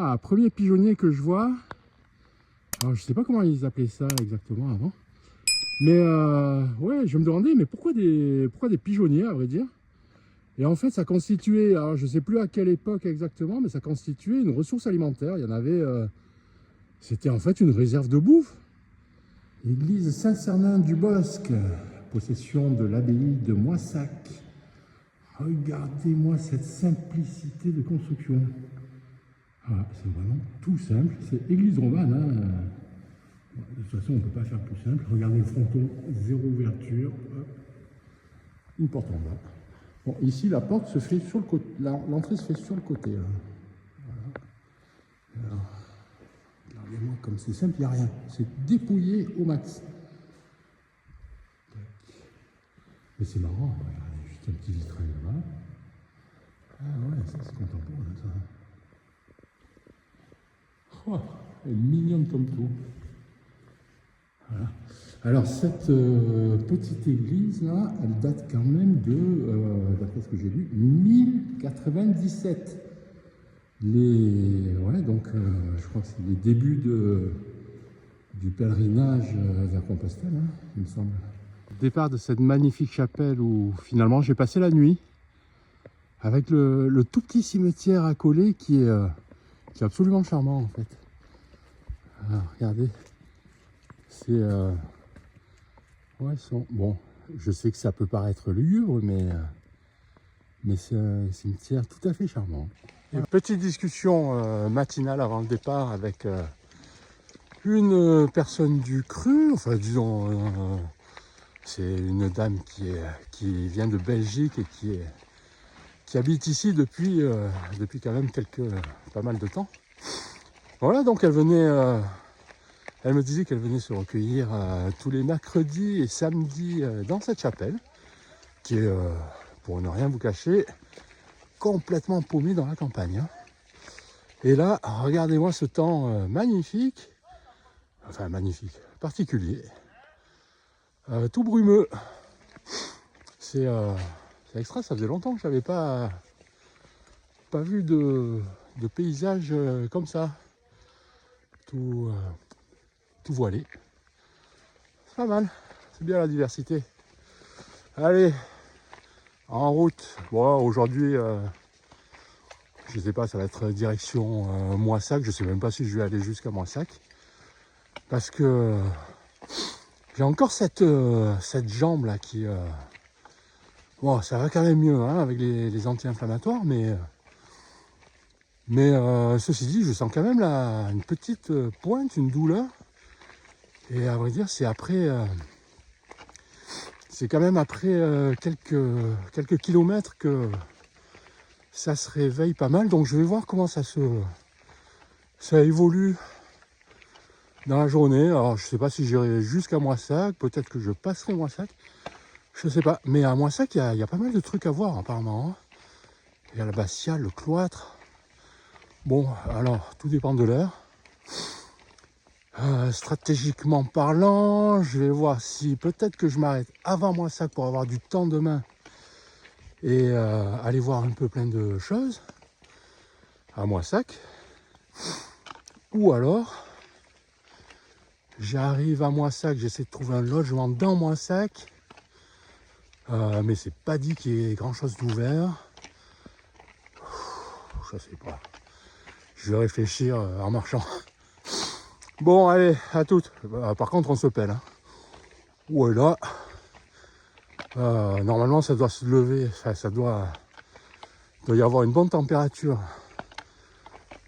Ah, premier pigeonnier que je vois. Alors, je sais pas comment ils appelaient ça exactement avant. Mais ouais, je me demandais, mais pourquoi des pigeonniers, à vrai dire? Et en fait, ça constituait, alors je sais plus à quelle époque exactement, mais ça constituait une ressource alimentaire. Il y en avait, c'était en fait une réserve de bouffe. Église Saint-Cernin-du-Bosc, possession de l'abbaye de Moissac. Regardez-moi cette simplicité de construction. Ah, c'est vraiment tout simple. C'est église romane. Hein. De toute façon, on ne peut pas faire plus simple. Regardez le fronton, zéro ouverture. Hop. Une porte en bas. Bon, ici, la porte se fait sur le côté. L'entrée se fait sur le côté. Là. Voilà. Alors, regardez-moi comme c'est simple, il n'y a rien. C'est dépouillé au max. Mais c'est marrant. Regardez, juste un petit vitrail là-bas. Ah ouais, ça c'est contemporain ça. Oh, elle est mignonne comme tout. Voilà. Alors cette petite église là, elle date quand même de, d'après ce que j'ai lu, 1097. Ouais, donc je crois que c'est les débuts du pèlerinage vers Compostelle, hein, il me semble. Départ de cette magnifique chapelle où finalement j'ai passé la nuit. Avec le tout petit cimetière accolé qui est absolument charmant en fait. Alors, regardez, c'est ouais, bon, je sais que ça peut paraître lugubre, mais c'est un cimetière tout à fait charmant. Une petite discussion matinale avant le départ avec une personne du cru, enfin disons, c'est une dame qui vient de Belgique et qui habite ici depuis quand même pas mal de temps. Voilà, donc elle me disait qu'elle venait se recueillir tous les mercredis et samedis dans cette chapelle, qui est, pour ne rien vous cacher, complètement paumée dans la campagne. Hein. Et là, regardez-moi ce temps magnifique, enfin magnifique, particulier, tout brumeux. C'est extra, ça faisait longtemps que je n'avais pas vu de paysage comme ça, tout voilé. C'est pas mal, c'est bien la diversité. Allez, en route. Bon, aujourd'hui, je sais pas, ça va être direction Moissac. Je sais même pas si je vais aller jusqu'à Moissac. Parce que j'ai encore cette jambe là qui... bon, ça va quand même mieux hein, avec les anti-inflammatoires, mais ceci dit, je sens quand même une petite pointe, une douleur. Et à vrai dire, c'est après... c'est quand même après quelques kilomètres que ça se réveille pas mal. Donc je vais voir comment ça évolue dans la journée. Alors je sais pas si j'irai jusqu'à Moissac, peut-être que je passerai Moissac, je sais pas. Mais à Moissac, il y a pas mal de trucs à voir apparemment. Hein. Il y a l'abbatiale, le cloître. Bon, alors tout dépend de l'heure. Stratégiquement parlant, je vais voir si peut-être que je m'arrête avant Moissac pour avoir du temps demain et aller voir un peu plein de choses à Moissac. Ou alors, j'arrive à Moissac, j'essaie de trouver un logement dans Moissac, mais c'est pas dit qu'il y ait grand chose d'ouvert. Je sais pas. Je vais réfléchir en marchant. Bon, allez, à toutes. Par contre, on se pèle. Hein. Ouais, là, normalement, ça doit se lever. Enfin, ça doit y avoir une bonne température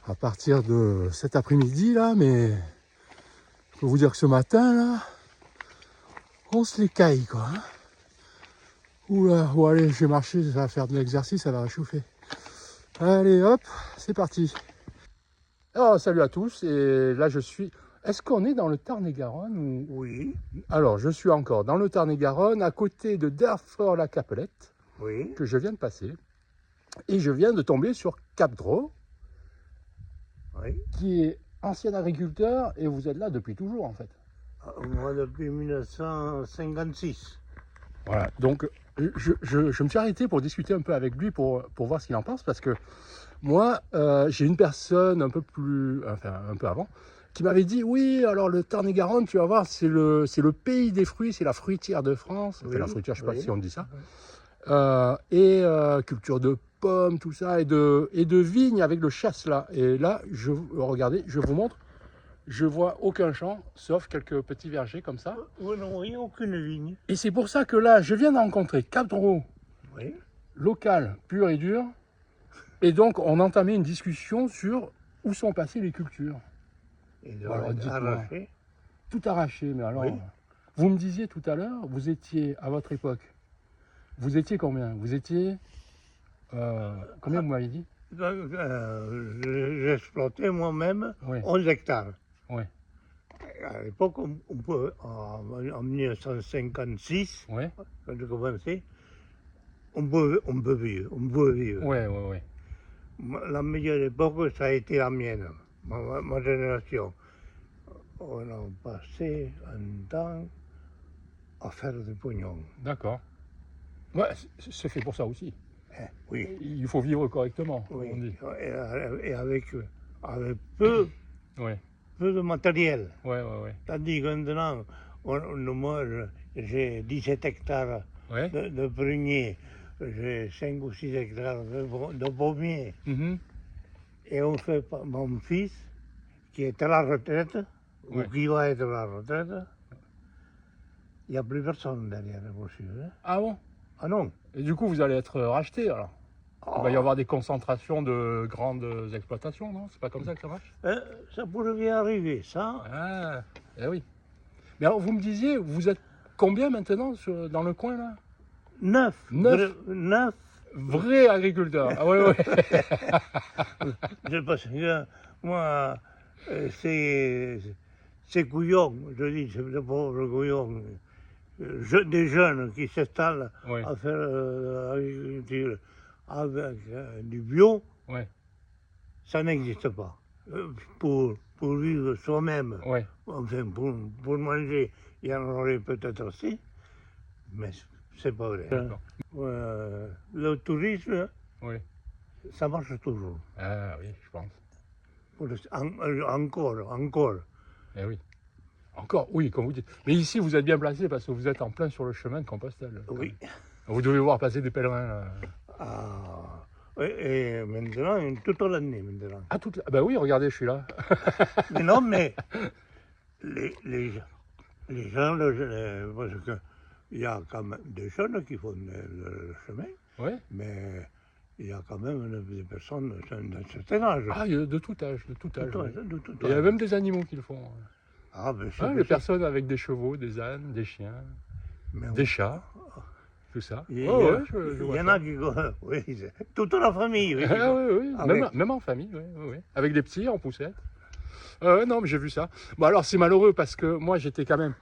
à partir de cet après-midi, là. Mais je peux vous dire que ce matin, là, on se les caille, quoi. Hein. Oula, bon, allez, je vais marcher, ça va faire de l'exercice, ça va réchauffer. Allez, hop, c'est parti. Alors, salut à tous, et là, je suis... Est-ce qu'on est dans le Tarn-et-Garonne ou... Oui. Alors, je suis encore dans le Tarn-et-Garonne, à côté de Derfort-la-Capelette, Oui. que je viens de passer. Et je viens de tomber sur Cap-Dro, Oui. qui est ancien agriculteur, et vous êtes là depuis toujours, en fait. Moi, depuis 1956. Voilà, donc je me suis arrêté pour discuter un peu avec lui pour voir ce qu'il en pense, parce que moi, j'ai une personne un peu avant, qui m'avait dit, oui, alors le Tarn-et-Garonne, tu vas voir, c'est le pays des fruits, c'est la fruitière de France. Enfin, Oui, la fruitière, je ne sais pas oui. si on dit ça. Culture de pommes, tout ça, et de vignes avec le chasselas. Et là, regardez, je vous montre, je vois aucun champ, sauf quelques petits vergers comme ça. Vous n'auriez aucune vigne. Et c'est pour ça que là, je viens de rencontrer 4 euros Oui. local, pur et dur. Et donc, on entamait une discussion sur où sont passées les cultures. Et Bon, alors, dites-moi. arraché. Tout arraché, mais alors, Oui. vous me disiez tout à l'heure, vous étiez, à votre époque, vous étiez combien? Vous étiez, combien vous m'avez dit? Donc, j'exploitais moi-même Oui. 11 hectares. Oui. À l'époque, en 1956, Oui, quand j'ai commencé, on pouvait vivre. oui, oui, oui. La meilleure époque, ça a été la mienne, ma génération. On a passé un temps à faire du pognon. D'accord. Ouais, c'est fait pour ça aussi. Oui, Il faut vivre correctement, oui. on dit. Et avec peu, Oui, peu de matériel. oui, oui, oui. Tandis que maintenant, moi, j'ai 17 hectares Ouais. de pruniers, j'ai 5 ou 6 hectares de pommiers. Mhm. Et on fait pas, mon fils, qui est à la retraite, Ouais. ou qui va être à la retraite, il n'y a plus personne derrière le monsieur. Hein. Ah bon? Ah non. Et du coup, vous allez être racheté alors? Il va y Oh, avoir des concentrations de grandes exploitations, non? C'est pas comme ça que ça marche? ça pourrait bien arriver, ça. Ah, eh oui. Mais alors, vous me disiez, vous êtes combien maintenant dans le coin là? 9. 9. 9. Vrais agriculteurs. Ah ouais, ouais. Je pense que moi, c'est couillon, je dis, c'est de pauvres couillons. Des jeunes qui s'installent Ouais, à faire l'agriculture avec du bio, ouais, ça n'existe pas. Pour vivre soi-même, ouais. enfin pour manger, il y en aurait peut-être aussi, mais c'est pas vrai. D'accord. Le tourisme, Oui. ça marche toujours. Ah oui, je pense. Encore. Eh oui. Encore, oui, comme vous dites. Mais ici, vous êtes bien placé parce que vous êtes en plein sur le chemin de Compostelle. Oui. Vous devez voir passer des pèlerins. Là. Ah, et maintenant, toute l'année maintenant. Ah, bah oui, regardez, je suis là. Mais non, mais les gens, parce que il y a quand même des jeunes qui font le chemin, Oui. mais il y a quand même des personnes d'un certain âge. Ah, il y a de tout âge, de tout âge. Tout oui. âge, de tout Il y a âge. même des animaux qui le font. Ah, ben, Ah, les personnes avec des chevaux, des ânes, des chiens, mais des chats, tout ça. Il y, Ouais, ouais, je il vois y en ça. a qui. Oui, toute la famille. Oui, Ah, oui, oui. Avec- Même en famille, oui, oui, oui. Avec des petits en poussette. Ouais, non, mais j'ai vu ça. Bon, alors c'est malheureux parce que moi j'étais quand même.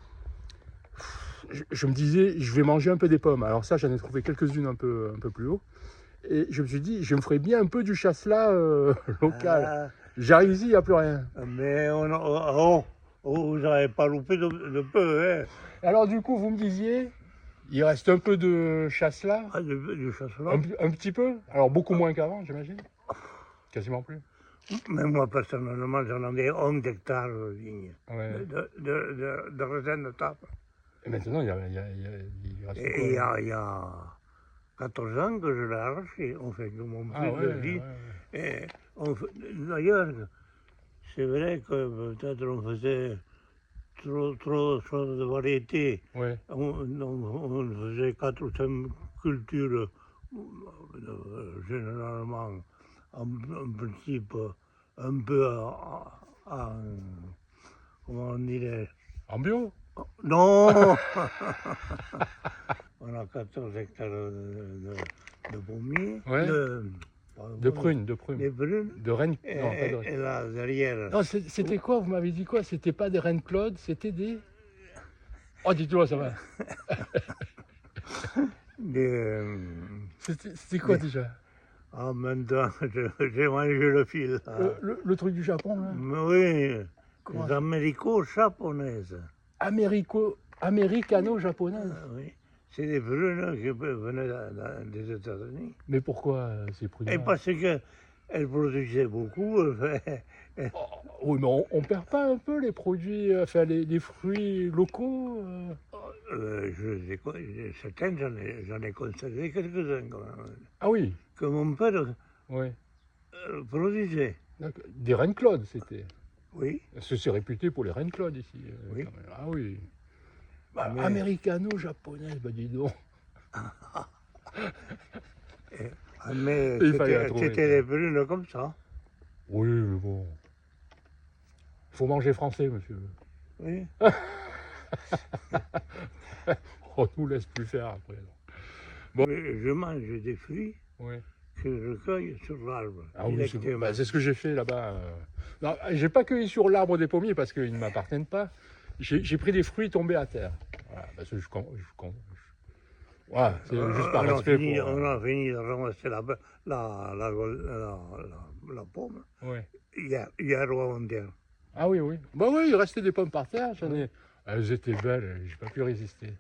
Je me disais, je vais manger un peu des pommes. Alors ça, j'en ai trouvé quelques-unes un peu plus haut. Et je me suis dit, je me ferais bien un peu du chasselas local. J'arrive ici, il n'y a plus rien. Mais vous n'avez pas loupé de peu, hein. Alors du coup, vous me disiez, il reste un peu de chasselas, Ah, du chasselas. un petit peu. Alors beaucoup moins qu'avant, j'imagine. Quasiment plus. Mais moi, personnellement, j'en avais 11 hectares de vignes, Ouais. de raisins de table. Et maintenant, il reste Et quoi, il y a 14 ans que je l'ai arraché, en fait, que mon Ah fils ouais, le dit. ouais. Et d'ailleurs, c'est vrai que peut-être on faisait trop de variétés. Ouais. On faisait 4 ou 5 cultures, généralement, en principe, un peu comment on dirait. En bio. Non. On a 14 hectares de pommiers, Ouais. De prunes, des prunes, de rennes. Non, pas de rennes. et là, derrière, Non, c'était quoi? Vous m'avez dit quoi? C'était pas des reines Claude, c'était des. Oh, dites-moi, ça va. des, C'était quoi déjà? ah, maintenant, j'ai mangé le fil. Là. Le truc du Japon, là? Mais oui, Comment les américo-japonaises. Américano-japonaise. Oui, C'est des prunes qui venaient des États-Unis. Mais pourquoi ces Et prunes-là? parce qu'elles produisaient beaucoup, elles- Oh, oui, mais on perd pas un peu les produits, enfin les fruits locaux certaines, j'en ai conservé quelques-uns quand même, Ah oui, que mon père ouais. produisait. D'accord. Des reines Claude, c'était. Oui, Parce que c'est réputé pour les reines Claude ici. Oui. Quand même. Ah oui. Bah, Mais- américano-japonaise, bah dis donc. mais Il fallait la trouver, c'était ça. des prunes comme ça. Oui, mais bon. Faut manger français, monsieur. Oui. On nous laisse plus faire après. Mais je mange des fruits Oui. que je cueille sur l'arbre. Ah oui, c'est directement. bah, c'est ce que j'ai fait là-bas. Non, j'ai pas cueilli sur l'arbre des pommiers parce qu'ils ne m'appartiennent pas. J'ai pris des fruits tombés à terre. Voilà, parce que voilà, c'est juste par respect pour. On a fini de ramasser la pomme Ouais. hier ou avant-hier. Ah oui, oui. Bah oui, il restait des pommes par terre. J'en ai. Elles étaient belles, j'ai pas pu résister.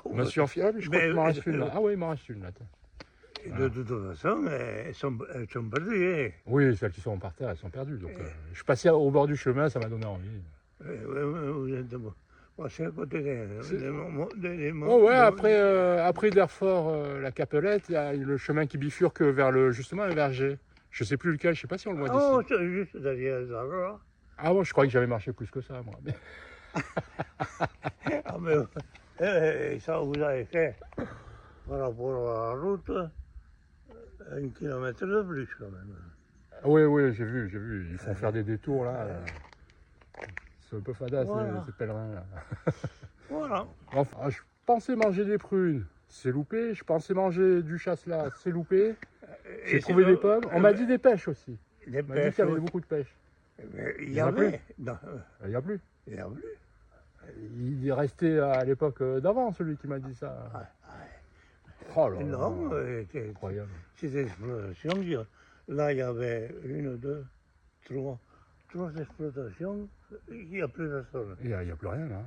Je me suis enfilé. Ah, mais je crois qu'il m'en reste une là. Ah oui, il m'en reste une là. Et de toute façon, elles sont perdues. Hein. Oui, celles qui sont par terre, elles sont perdues. Donc, je suis passé au bord du chemin, ça m'a donné envie. Vous êtes bon. Moi, c'est à côté Oh ouais, après Derfort, la Capelette, il y a le chemin qui bifurque vers justement un verger. Je sais plus lequel, je sais pas si on le voit d'ici. Oh, c'est juste derrière ça, là. Ah bon, je croyais que j'avais marché plus que ça, moi. Mais- Ah, mais ça, vous avez fait par rapport à la route, 1 kilomètre de plus quand même. Ah oui, oui, j'ai vu. Ils font faire des détours là. C'est un peu fada, Voilà. ces pèlerins là. Voilà. Enfin, je pensais manger des prunes, c'est loupé. Je pensais manger du chasselas, c'est loupé. J'ai Et trouvé sinon, des pommes. On m'a dit des pêches aussi. Des On m'a dit pêches, qu'il y avait oui. beaucoup de pêches. Mais il Il y y en a avait. Non, Il n'y a plus. il y a plus. Il est resté à l'époque d'avant, celui qui m'a dit ça. Oh là là. Non, Incroyable. ces exploitations, là il y avait 1, 2, 3 exploitations, il n'y a plus personne. Il n'y a plus rien là.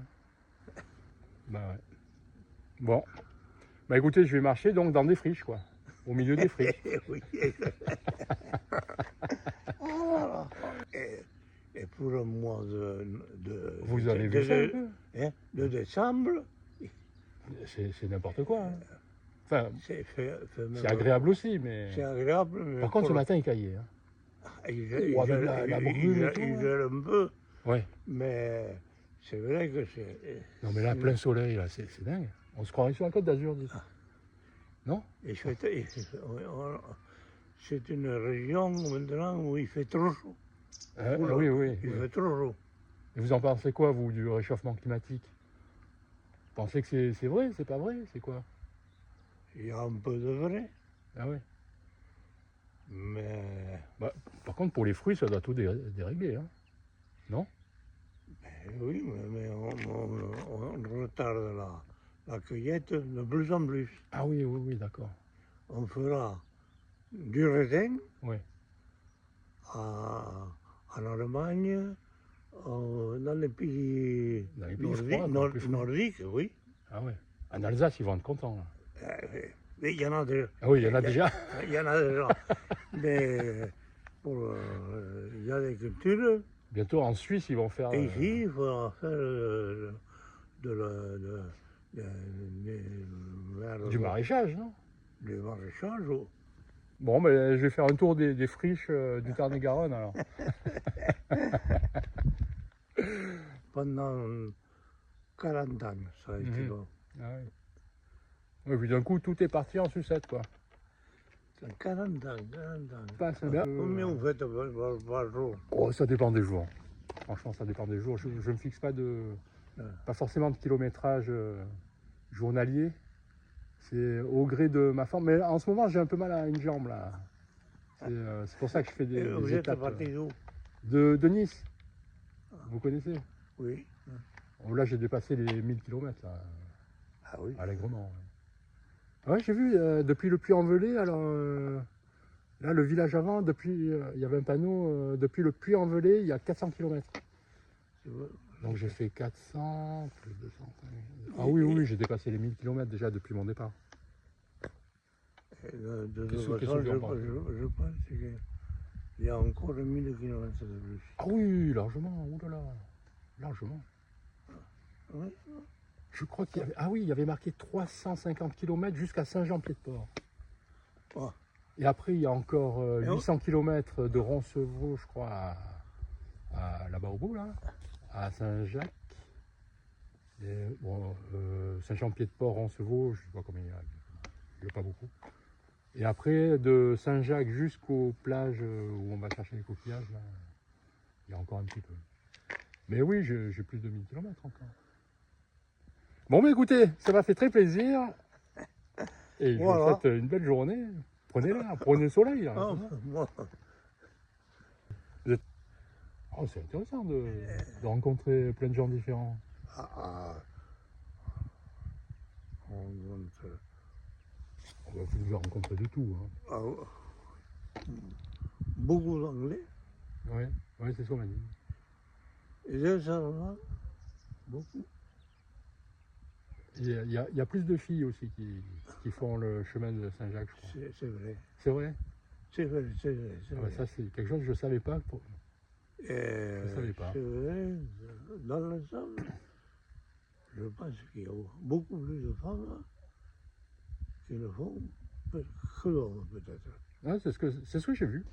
Bah ouais. Bon. Bah écoutez, je vais marcher donc dans des friches quoi. Au milieu des friches. Oui. Voilà. Et pour le mois Vous avez vu ça un peu de décembre, C'est n'importe quoi. Hein. Enfin, c'est c'est agréable aussi, mais. C'est agréable. Mais Par contre, ce matin, il caillait. Hein. il Oh, avec la brume et tout, il hein. gèle un peu, Ouais. mais c'est vrai que c'est. Non, mais là, plein soleil, là, c'est dingue. On se croirait sur la côte d'Azur, dis. Non Et c'est une région maintenant où il fait trop chaud. Oula, Oui, oui. Il oui. fait trop chaud. Et vous en pensez quoi, vous, du réchauffement climatique? Vous pensez que c'est vrai, c'est pas vrai? C'est quoi? Il y a un peu de vrai, Ah ouais. mais Bah, par contre, pour les fruits, ça doit tout dérégler. Hein. Non? oui, mais on retarde la cueillette de plus en plus. Ah oui, oui, oui, d'accord. On fera du raisin Oui. en Allemagne, dans les pays, Dans les pays froids, quoi, plus froids. nordiques, oui. Ah ouais. En Alsace, ils vont être contents. Là. Mais il y en a déjà. Ah oui, il y en a déjà. Il y en a déjà. Mais il y a des cultures. Bientôt en Suisse, ils vont faire. Et ici, il faudra faire Du maraîchage, non? du maraîchage. Bon, ben, je vais faire un tour des friches du Tarn-et-Garonne alors. Pendant 40 ans, ça a été Mhm. long. Ah oui. Et puis d'un coup, tout est parti en sucette, quoi. 40 ans. Pas ça bien. Combien vous faites par jour? Oh, ça dépend des jours. Franchement, ça dépend des jours. Je ne me fixe pas pas forcément de kilométrage journalier. C'est au gré de ma forme. Mais en ce moment, j'ai un peu mal à une jambe, là. C'est pour ça que je fais des Vous êtes étapes. parti d'où? De Nice. Vous connaissez? Oui. Oh, là, j'ai dépassé les 1000 km, là, Ah oui. allègrement. Ouais, j'ai vu, depuis le Puy-en-Velay, alors, là, le village avant, il y avait un panneau, depuis le Puy-en-Velay, il y a 400 km. Donc j'ai fait 400, plus 200. Ah oui, oui, j'ai dépassé les 1000 km déjà depuis mon départ. De toute Qu'est-ce que façon, tu en penses? je pense qu'il y a encore 1000 km de plus. Ah oui, largement, oulala, largement. Oui. Je crois qu'il y avait... Ah oui, il y avait marqué 350 km jusqu'à Saint-Jean-Pied-de-Port. Oh. Et après, il y a encore 800 km de Roncevaux, je crois, là-bas au bout, là, à Saint-Jacques. Et bon, Saint-Jean-Pied-de-Port, Roncevaux, je ne sais pas combien il y a. Il n'y a pas beaucoup. Et après, de Saint-Jacques jusqu'aux plages où on va chercher les coquillages, là, il y a encore un petit peu. Mais oui, j'ai plus de 1000 km encore. Bon, mais écoutez, ça m'a fait très plaisir. Et je vous souhaite une belle journée. Prenez-la, prenez le soleil. Là, oh, c'est intéressant de rencontrer plein de gens différents. Vous devez rencontrer de tout. Hein. Beaucoup d'anglais. Oui, ouais, c'est ce qu'on m'a dit. Et des Allemands. Beaucoup. Il y a plus de filles aussi qui font le chemin de Saint-Jacques, je crois. C'est vrai. C'est vrai? C'est vrai, c'est vrai. Ah bah ça, c'est quelque chose que je ne savais pas. Je ne savais pas. C'est vrai, dans l'ensemble, je pense qu'il y a beaucoup plus de femmes qui le font que d'hommes, peut-être. Ah, c'est ce que j'ai vu.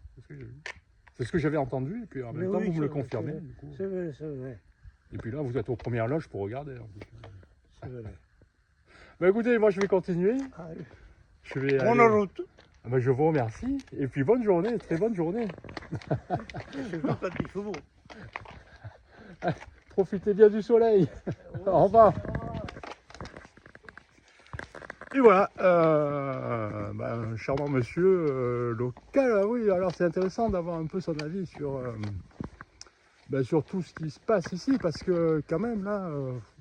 C'est ce que j'avais entendu, et puis en même temps, vous me le confirmez. C'est vrai, c'est vrai. Et puis là, vous êtes aux premières loges pour regarder. C'est vrai. Bah écoutez, moi je vais continuer. Je vais Bonne route. Ah bah, je vous remercie. Et puis bonne journée, très bonne journée. C'est pas quand il fait beau. Profitez bien du soleil. Au revoir. Et voilà, un charmant monsieur local. Ah oui, alors c'est intéressant d'avoir un peu son avis sur, sur tout ce qui se passe ici, parce que quand même là,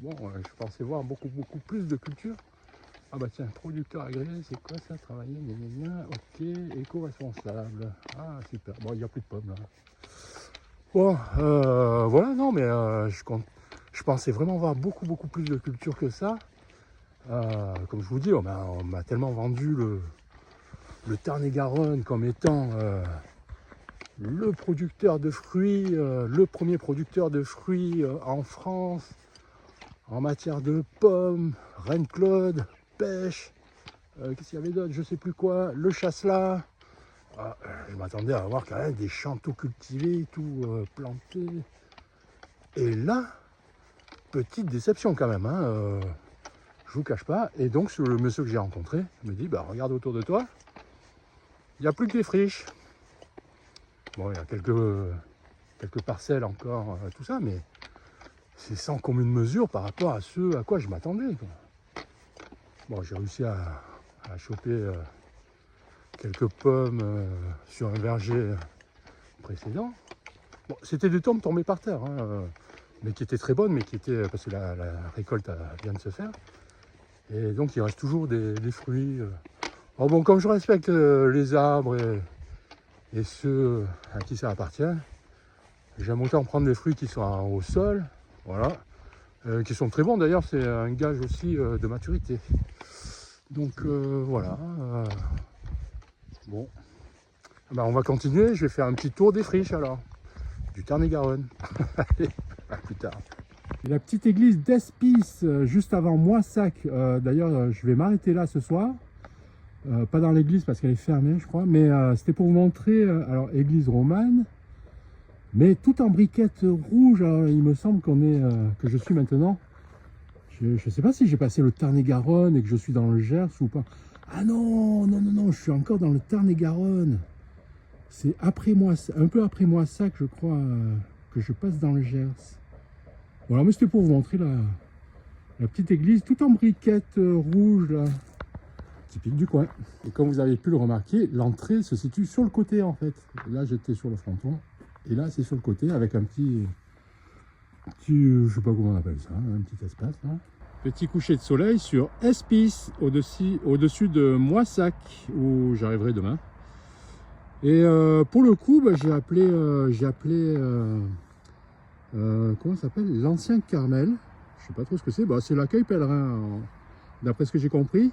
je pensais voir beaucoup plus de culture. Ah bah tiens, producteur agréé, c'est quoi ça? Travailler, ok, éco-responsable. Ah super, bon il n'y a plus de pommes là. Bon, voilà, non mais je pensais vraiment voir beaucoup plus de culture que ça. Comme je vous dis, on m'a tellement vendu le Tarn-et-Garonne comme étant le producteur de fruits, le premier producteur de fruits en France, en matière de pommes, Reine-Claude, pêche, qu'est-ce qu'il y avait d'autre, je sais plus quoi, le chasselas. Je m'attendais à avoir quand même des champs tout cultivés, tout plantés. Et là, petite déception quand même, hein, je vous cache pas. Et donc le monsieur que j'ai rencontré me dit, bah regarde autour de toi, il n'y a plus que des friches. Bon, il y a quelques parcelles encore, tout ça, mais c'est sans commune mesure par rapport à ce à quoi je m'attendais. Bon, j'ai réussi à choper quelques pommes sur un verger précédent. Bon, c'était des tombes tombées par terre, hein, mais qui étaient très bonnes, mais qui étaient parce que la récolte vient de se faire. Et donc il reste toujours des fruits. Alors bon, comme je respecte les arbres et ceux à qui ça appartient, j'aime autant prendre des fruits qui sont au sol, voilà, qui sont très bons d'ailleurs, c'est un gage aussi de maturité. Donc voilà. Bon, on va continuer, je vais faire un petit tour des friches alors, du Tarn-et-Garonne. Allez, à plus tard. La petite église d'Espice, juste avant Moissac. D'ailleurs, je vais m'arrêter là ce soir. Pas dans l'église parce qu'elle est fermée, je crois. Mais c'était pour vous montrer, alors, église romane. Mais tout en briquettes rouges. Alors, il me semble que je suis maintenant. Je ne sais pas si j'ai passé le Tarn-et-Garonne et que je suis dans le Gers ou pas. Ah non, je suis encore dans le Tarn-et-Garonne. C'est après moi, un peu après Moissac, je crois, que je passe dans le Gers. Voilà, mais c'était pour vous montrer la petite église tout en briquettes rouges, là, typique du coin. Et comme vous avez pu le remarquer, l'entrée se situe sur le côté en fait. Là, j'étais sur le fronton, et là, c'est sur le côté avec un petit, je sais pas comment on appelle ça, un petit espace là. Petit coucher de soleil sur Espice, au-dessus de Moissac, où j'arriverai demain. Et pour le coup, j'ai appelé comment ça s'appelle? L'Ancien Carmel. Je sais pas trop ce que c'est. Bah, c'est l'accueil pèlerin, d'après ce que j'ai compris,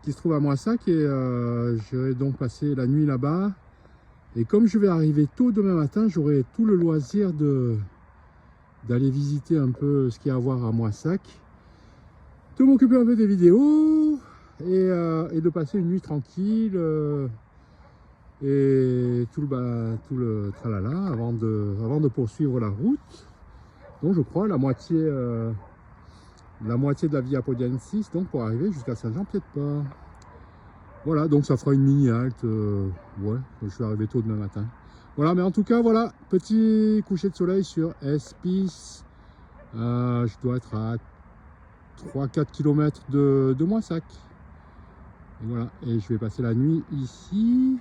qui se trouve à Moissac. Et je vais donc passer la nuit là-bas. Et comme je vais arriver tôt demain matin, j'aurai tout le loisir d'aller visiter un peu ce qu'il y a à voir à Moissac, de m'occuper un peu des vidéos et de passer une nuit tranquille et tout le tralala avant de poursuivre la route. Donc je crois la moitié de la Via Podiensis, donc pour arriver jusqu'à Saint-Jean-Pied-de-Port. Voilà, donc ça fera une mini halte. Ouais, je vais arriver tôt demain matin. Voilà, mais en tout cas, voilà, petit coucher de soleil sur Espice. Je dois être à 3-4 km de Moissac. Et voilà, et je vais passer la nuit ici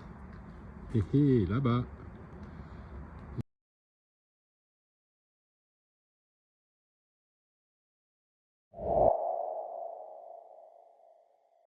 et là-bas.